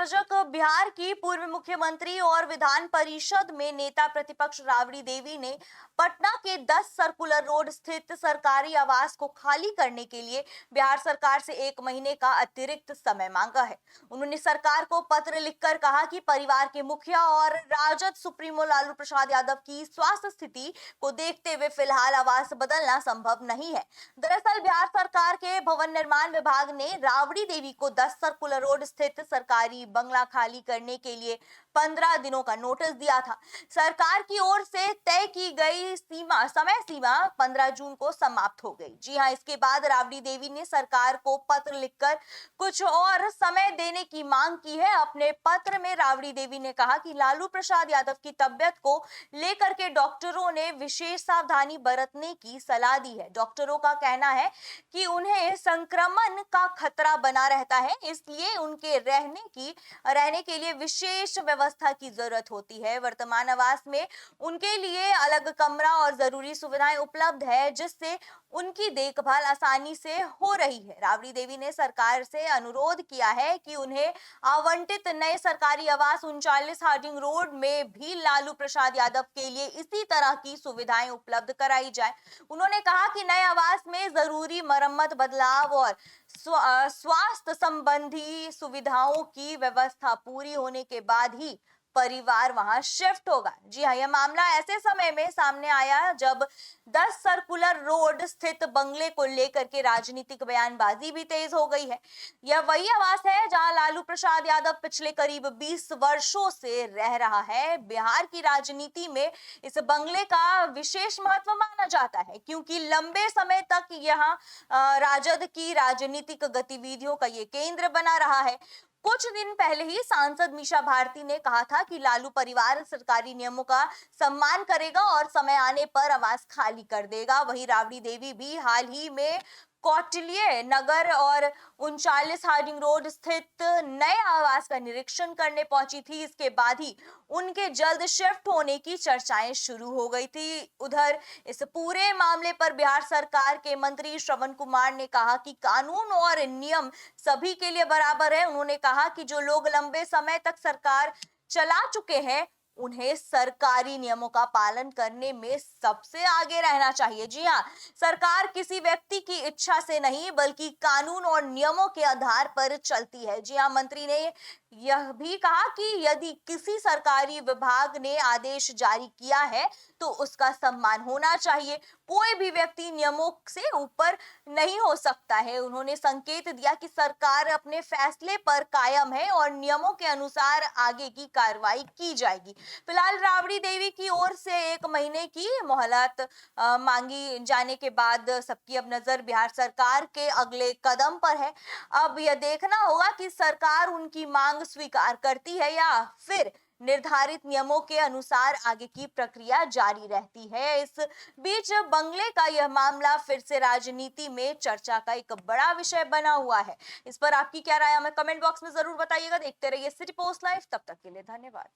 आयोजक बिहार की पूर्व मुख्यमंत्री और विधान परिषद में नेता प्रतिपक्ष राबड़ी देवी ने पटना के 10 सर्कुलर रोड स्थित सरकारी आवास को खाली करने के लिए बिहार सरकार से 1 महीने का अतिरिक्त समय मांगा है। उन्होंने सरकार को पत्र लिखकर कहा कि परिवार के मुखिया और राजद सुप्रीमो लालू प्रसाद यादव की स्वास्थ्य स्थिति को देखते हुए फिलहाल आवास बदलना संभव नहीं है। दरअसल बिहार सरकार के भवन निर्माण विभाग ने राबड़ी देवी को 10 सर्कुलर रोड स्थित सरकारी बंगला खाली करने के लिए 15 दिनों का नोटिस दिया था। सरकार की ओर से तय की गई समय सीमा 15 जून को समाप्त हो गई। जी हां, इसके बाद राबड़ी देवी ने सरकार को पत्र लिखकर कुछ और समय देने की मांग की है। अपने पत्र में राबड़ी देवी ने कहा कि लालू प्रसाद यादव की तबियत को लेकर के डॉक्टरों ने विशेष सावधानी बरतने की सलाह दी है। डॉक्टरों का कहना है कि उन्हें संक्रमण का खतरा बना रहता है, इसलिए उनके रहने के लिए विशेष व्यवस्था की जरूरत होती है। वर्तमान आवास में उनके लिए अलग कमरा और जरूरी सुविधाएं उपलब्ध है, जिससे उनकी देखभाल आसानी से हो रही है। राबड़ी देवी ने सरकार से अनुरोध किया है कि उन्हें आवंटित नए सरकारी आवास 39 हार्डिंग रोड में भी लालू प्रसाद यादव के लिए इसी तरह की सुविधाएं उपलब्ध कराई जाए। उन्होंने कहा कि नए आवास में जरूरी मरम्मत, बदलाव और स्वास्थ्य संबंधी सुविधाओं की व्यवस्था पूरी होने के बाद ही परिवार वहां शिफ्ट होगा। जी हाँ, यह मामला ऐसे समय में सामने आया जब 10 सर्कुलर रोड स्थित बंगले को लेकर के राजनीतिक बयानबाजी भी तेज हो गई है। यह वही आवास है जहां लालू प्रसाद यादव पिछले करीब 20 वर्षों से रह रहा है। बिहार की राजनीति में इस बंगले का विशेष महत्व माना जाता है, क्योंकि लंबे समय तक यहाँ राजद की राजनीतिक गतिविधियों का ये केंद्र बना रहा है। कुछ दिन पहले ही सांसद मीसा भारती ने कहा था कि लालू परिवार सरकारी नियमों का सम्मान करेगा और समय आने पर आवास खाली कर देगा। वहीं राबड़ी देवी भी हाल ही में कौटिल्य नगर और 39 हार्डिंग रोड स्थित नए आवास का निरीक्षण करने पहुंची थी। इसके बाद ही उनके जल्द शिफ्ट होने की चर्चाएं शुरू हो गई थी। उधर इस पूरे मामले पर बिहार सरकार के मंत्री श्रवण कुमार ने कहा कि कानून और नियम सभी के लिए बराबर है। उन्होंने कहा कि जो लोग लंबे समय तक सरकार चला चुके हैं, उन्हें सरकारी नियमों का पालन करने में सबसे आगे रहना चाहिए। जी हाँ, सरकार किसी व्यक्ति की इच्छा से नहीं बल्कि कानून और नियमों के आधार पर चलती है। जी हाँ, मंत्री ने यह भी कहा कि यदि किसी सरकारी विभाग ने आदेश जारी किया है तो उसका सम्मान होना चाहिए। कोई भी व्यक्ति नियमों से ऊपर नहीं हो सकता है। उन्होंने संकेत दिया कि सरकार अपने फैसले पर कायम है और नियमों के अनुसार आगे की कार्रवाई की जाएगी। फिलहाल राबड़ी देवी की ओर से 1 महीने की मोहलत मांगी जाने के बाद सबकी अब नजर बिहार सरकार के अगले कदम पर है। अब यह देखना होगा कि सरकार उनकी मांग स्वीकार करती है या फिर निर्धारित नियमों के अनुसार आगे की प्रक्रिया जारी रहती है। इस बीच बंगले का यह मामला फिर से राजनीति में चर्चा का एक बड़ा विषय बना हुआ है। इस पर आपकी क्या राय हमें कमेंट बॉक्स में जरूर बताइएगा। देखते रहिए सिटी पोस्ट लाइव। तब तक के लिए धन्यवाद।